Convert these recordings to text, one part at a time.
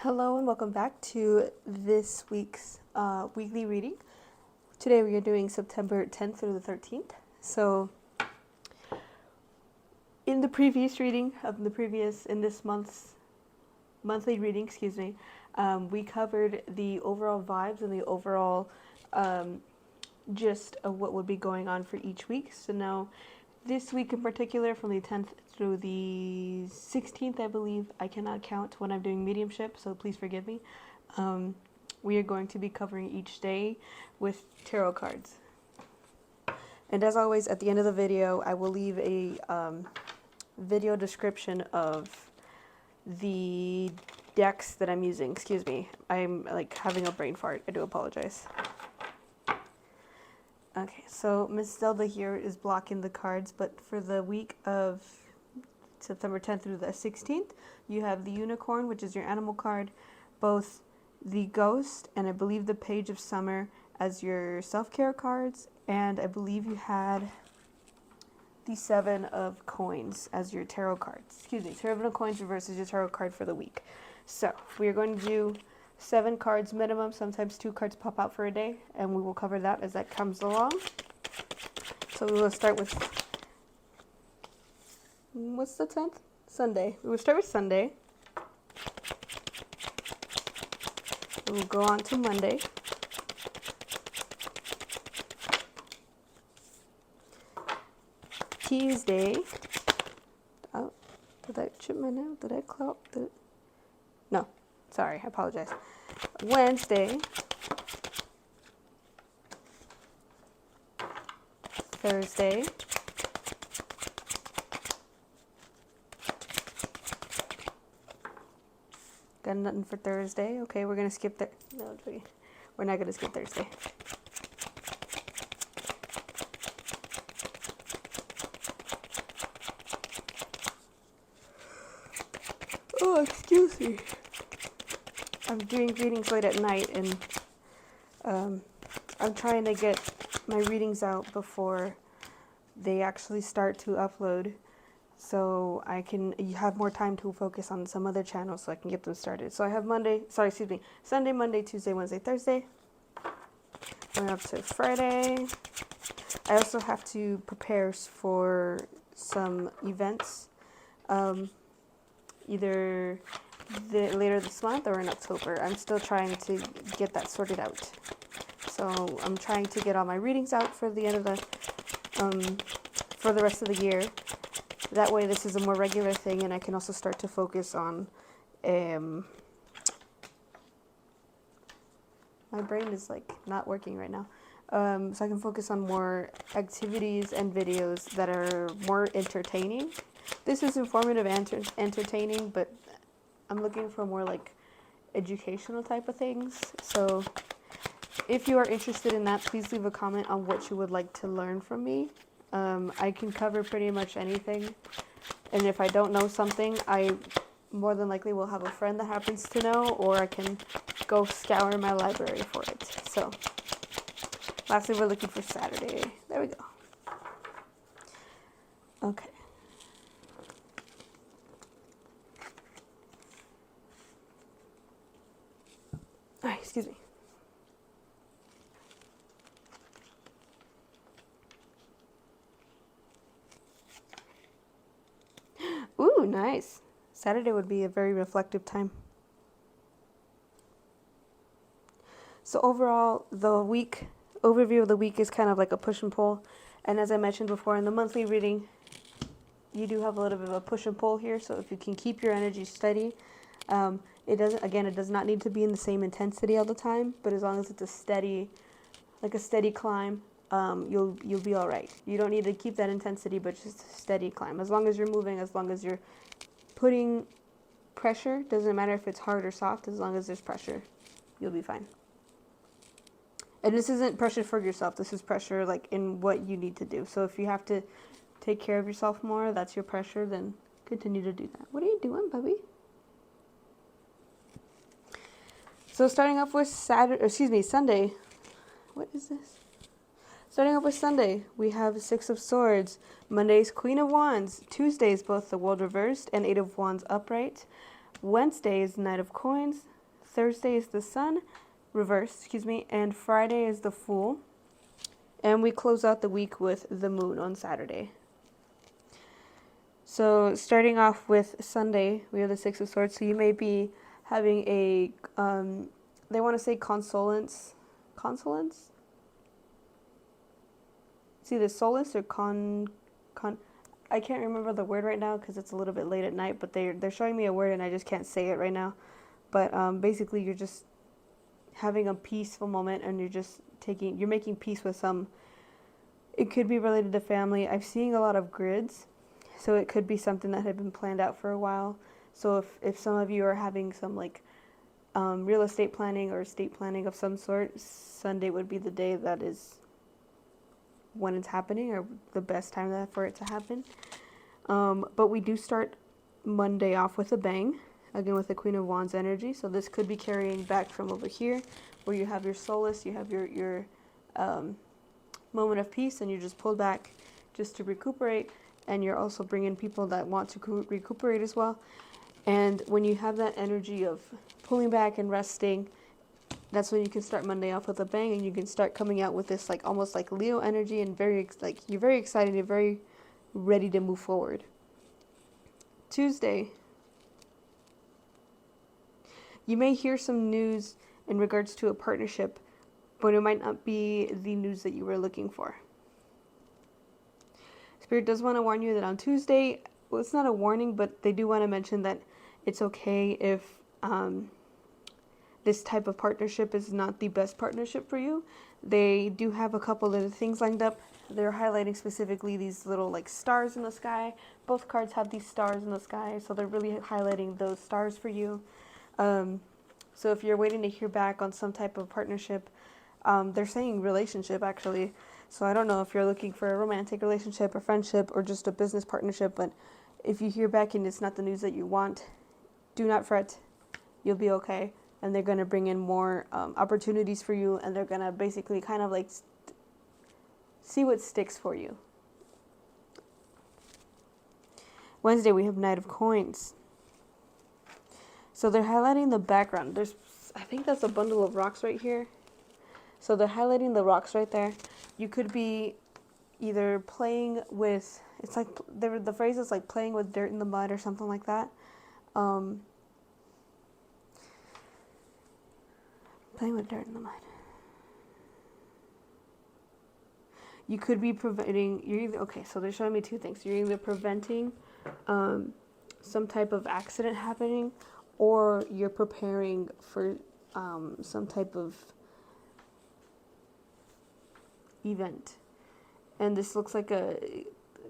Hello and welcome back to this week's weekly reading. Today we are doing September 10th through the 13th. So in the previous reading of in this month's monthly reading, we covered the overall vibes and the overall gist of what would be going on for each week. So now this week in particular, from the 10th through the 16th, I believe, I cannot count when I'm doing mediumship, so please forgive me. We are going to be covering each day with tarot cards. And as always, at the end of the video, I will leave a video description of the decks that I'm using. Excuse me, I'm like having a brain fart. I do apologize. Okay, so Miss Zelda here is blocking the cards, but for the week of September 10th through the 16th, you have the Unicorn, which is your animal card, both the Ghost, and I believe the Page of Summer as your self-care cards, and I believe you had the Seven of Coins as your tarot cards. Excuse me, Seven of Coins reverses your tarot card for the week. So, we are going to do 7 cards minimum, sometimes 2 cards pop out for a day, and we will cover that as that comes along. So we will start with, what's the 10th? Sunday. We will start with Sunday. We will go on to Monday. Tuesday. Oh, did I chip my nail? Did I clout? No, sorry, I apologize. Wednesday. Thursday. Got nothing for Thursday. Okay, we're gonna skip that. No, we're not gonna skip Thursday. Oh, excuse me. I'm doing readings late at night, and I'm trying to get my readings out before they actually start to upload, so I can have more time to focus on some other channels so I can get them started. So I have Sunday, Monday, Tuesday, Wednesday, Thursday. Going up to Friday. I also have to prepare for some events, either later this month or in October. I'm still trying to get that sorted out. So I'm trying to get all my readings out for the end of for the rest of the year. That way this is a more regular thing, and I can also start to focus on, my brain is like not working right now. So I can focus on more activities and videos that are more entertaining. This is informative and entertaining, but I'm looking for more like educational type of things. So if you are interested in that, please leave a comment on what you would like to learn from me. I can cover pretty much anything, and if I don't know something, I more than likely will have a friend that happens to know, or I can go scour my library for it. So lastly, we're looking for Saturday. There we go. Okay. All right, excuse me. Ooh, nice. Saturday would be a very reflective time. So overall, the overview of the week is kind of like a push and pull. And as I mentioned before in the monthly reading, you do have a little bit of a push and pull here. So if you can keep your energy steady, it does not need to be in the same intensity all the time, but as long as it's a steady climb, you'll be all right. You don't need to keep that intensity, but just a steady climb. As long as you're moving, as long as you're putting pressure, doesn't matter if it's hard or soft, as long as there's pressure, you'll be fine. And this isn't pressure for yourself, this is pressure like in what you need to do. So if you have to take care of yourself more, that's your pressure, then continue to do that. What are you doing, Bubby? So starting off with Sunday. What is this? Starting off with Sunday, we have Six of Swords. Monday's Queen of Wands. Tuesday's both the World reversed and Eight of Wands upright. Wednesday is Knight of Coins. Thursday is the Sun, reversed, excuse me, and Friday is the Fool. And we close out the week with the Moon on Saturday. So starting off with Sunday, we have the Six of Swords. So you may be having a, they want to say consolence. Consolence? It's either solace or I can't remember the word right now because it's a little bit late at night, but they're showing me a word and I just can't say it right now. But basically you're just having a peaceful moment and you're making peace with some, it could be related to family. I'm seeing a lot of grids, so it could be something that had been planned out for a while. So if some of you are having some like real estate planning or estate planning of some sort, Sunday would be the day that is when it's happening, or the best time for it to happen. But we do start Monday off with a bang, again with the Queen of Wands energy. So this could be carrying back from over here, where you have your solace, you have your moment of peace, and you just pull back just to recuperate. And you're also bringing people that want to recuperate as well. And when you have that energy of pulling back and resting, that's when you can start Monday off with a bang, and you can start coming out with this like almost like Leo energy, and you're very excited, you're very ready to move forward. Tuesday, you may hear some news in regards to a partnership, but it might not be the news that you were looking for. Spirit does want to warn you that on Tuesday, well, it's not a warning, but they do want to mention that it's okay if this type of partnership is not the best partnership for you. They do have a couple of things lined up. They're highlighting specifically these little like stars in the sky. Both cards have these stars in the sky, so they're really highlighting those stars for you. So if you're waiting to hear back on some type of partnership, they're saying relationship actually. So I don't know if you're looking for a romantic relationship, a friendship, or just a business partnership, but if you hear back and it's not the news that you want, do not fret. You'll be okay. And they're going to bring in more opportunities for you, and they're going to basically kind of like see what sticks for you. Wednesday, we have Knight of Coins. So they're highlighting the background. I think that's a bundle of rocks right here. So they're highlighting the rocks right there. You could be either playing with, it's like, the phrase is like playing with dirt in the mud or something like that. Playing with dirt in the mud. You could be preventing, okay, so they're showing me two things. You're either preventing some type of accident happening, or you're preparing for some type of event. And this looks like a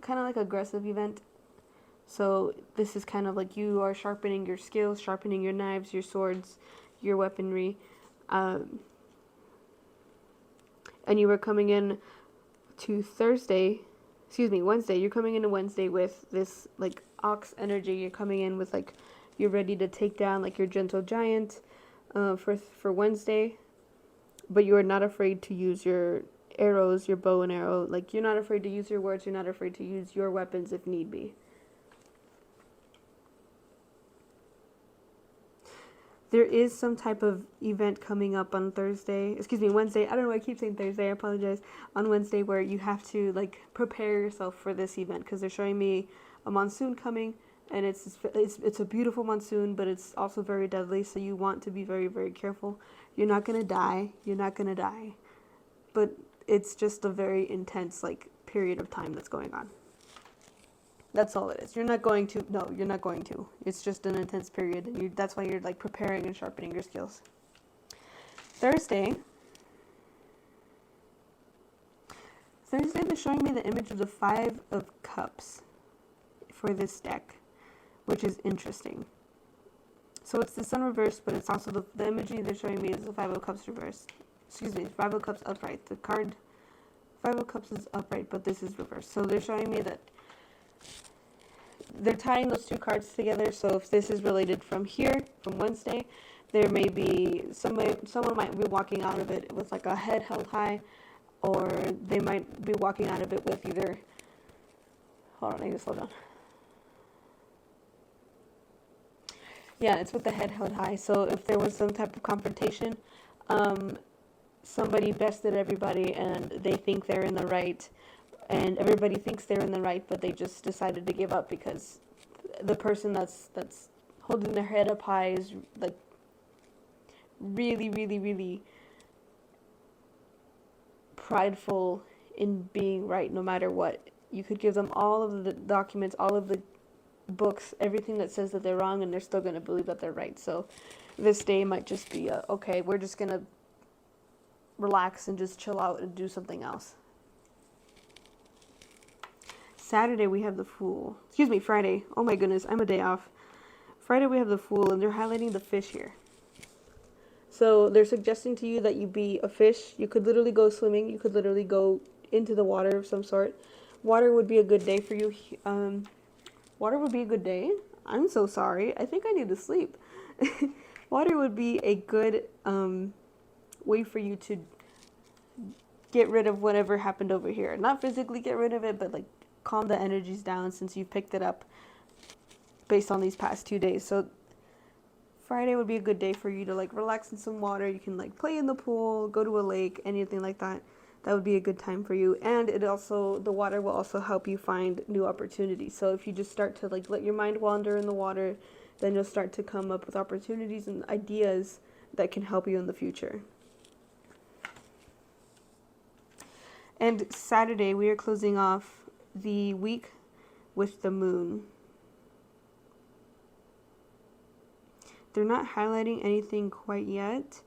kind of like aggressive event. So this is kind of like you are sharpening your skills, sharpening your knives, your swords, your weaponry. And you were coming in to Wednesday. You're coming into Wednesday with this like ox energy. You're coming in with like, you're ready to take down like your gentle giant for Wednesday. But you are not afraid to use your arrows, your bow and arrow. Like, you're not afraid to use your words. You're not afraid to use your weapons if need be. There is some type of event coming up on Wednesday. I don't know why I keep saying Thursday. I apologize. On Wednesday, where you have to like prepare yourself for this event, because they're showing me a monsoon coming, and it's a beautiful monsoon, but it's also very deadly. So you want to be very, very careful. You're not gonna die. But it's just a very intense like period of time that's going on. That's all it is. You're not going to. It's just an intense period. That's why you're like preparing and sharpening your skills. Thursday, they're showing me the image of the Five of Cups for this deck, which is interesting. So it's the Sun reversed, but it's also the imagery they're showing me is the Five of Cups reversed. Five of Cups upright. The card Five of Cups is upright, but this is reversed. So they're showing me that they're tying those two cards together. So if this is related from Wednesday, there may be someone might be walking out of it with like a head held high, or they might be walking out of it with either, hold on, I need to slow down. Yeah, it's with the head held high. So if there was some type of confrontation, somebody bested everybody and they think they're in the right, and everybody thinks they're in the right, but they just decided to give up because the person that's holding their head up high is like really, really, really prideful in being right no matter what. You could give them all of the documents, all of the books, everything that says that they're wrong, and they're still going to believe that they're right. So this day might just be okay, we're just going to relax and just chill out and do something else. Saturday we have the Fool. Excuse me, Friday. Oh my goodness, I'm a day off. Friday we have the Fool, and they're highlighting the fish here. So they're suggesting to you that you be a fish. You could literally go swimming. You could literally go into the water of some sort. Water would be a good day for you. Water would be a good day. I'm so sorry. I think I need to sleep. Water would be a good way for you to get rid of whatever happened over here. Not physically get rid of it, but like calm the energies down since you've picked it up based on these past 2 days. So Friday would be a good day for you to like relax in some water. You can like play in the pool, go to a lake, anything like that. That would be a good time for you. And it also, the water will also help you find new opportunities. So if you just start to like let your mind wander in the water, then you'll start to come up with opportunities and ideas that can help you in the future. And Saturday, we are closing off the week with the moon. They're not highlighting anything quite yet.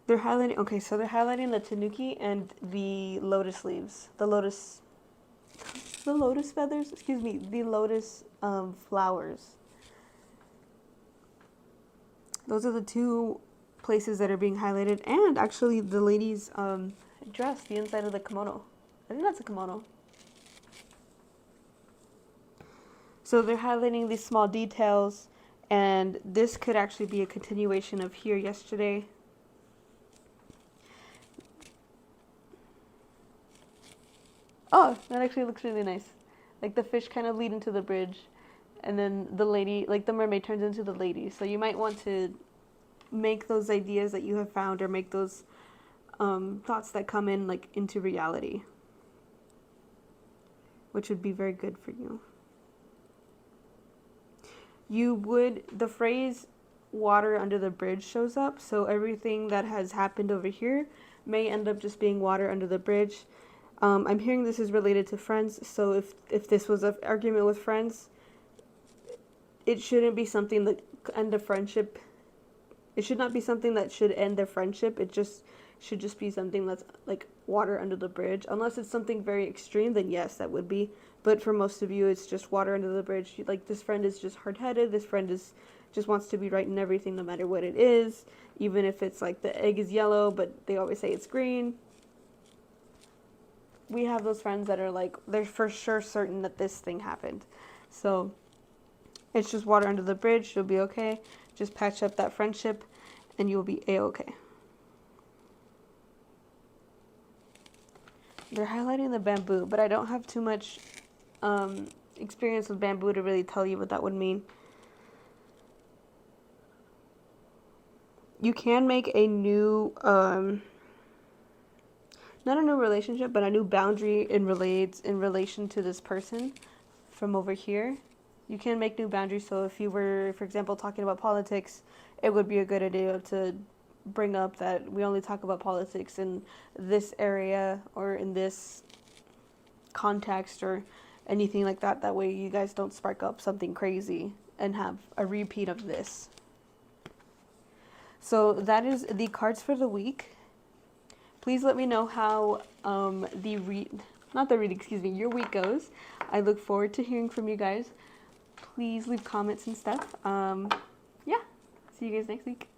They're highlighting, okay, so they're highlighting the tanuki and the lotus leaves. The lotus feathers, excuse me, the lotus flowers. Those are the two places that are being highlighted. And actually the lady's dress, the inside of the kimono. I think that's a kimono. So they're highlighting these small details, and this could actually be a continuation of here yesterday. Oh, that actually looks really nice. Like the fish kind of lead into the bridge, and then the lady, like the mermaid turns into the lady. So you might want to make those ideas that you have found, or make those thoughts that come in like into reality, which would be very good for you. The phrase water under the bridge shows up, so everything that has happened over here may end up just being water under the bridge. I'm hearing this is related to friends, so if this was an argument with friends, it shouldn't be something that end a friendship. It should not be something that should end their friendship. It just should just be something that's like water under the bridge. Unless it's something very extreme, then yes, that would be. But for most of you, it's just water under the bridge. Like this friend is just hard-headed. This friend just wants to be right in everything, no matter what it is. Even if it's like the egg is yellow, but they always say it's green. We have those friends that are like, they're for sure certain that this thing happened. So it's just water under the bridge. You'll be okay. Just patch up that friendship and you'll be a-okay. They're highlighting the bamboo, but I don't have too much experience with bamboo to really tell you what that would mean. You can make a new, not a new relationship, but a new boundary in relation to this person from over here. You can make new boundaries. So if you were, for example, talking about politics, it would be a good idea to bring up that we only talk about politics in this area or in this context or anything like that. That way you guys don't spark up something crazy and have a repeat of this. So that is the cards for the week. Please let me know how your week goes. I look forward to hearing from you guys. Please leave comments and stuff. Yeah, see you guys next week.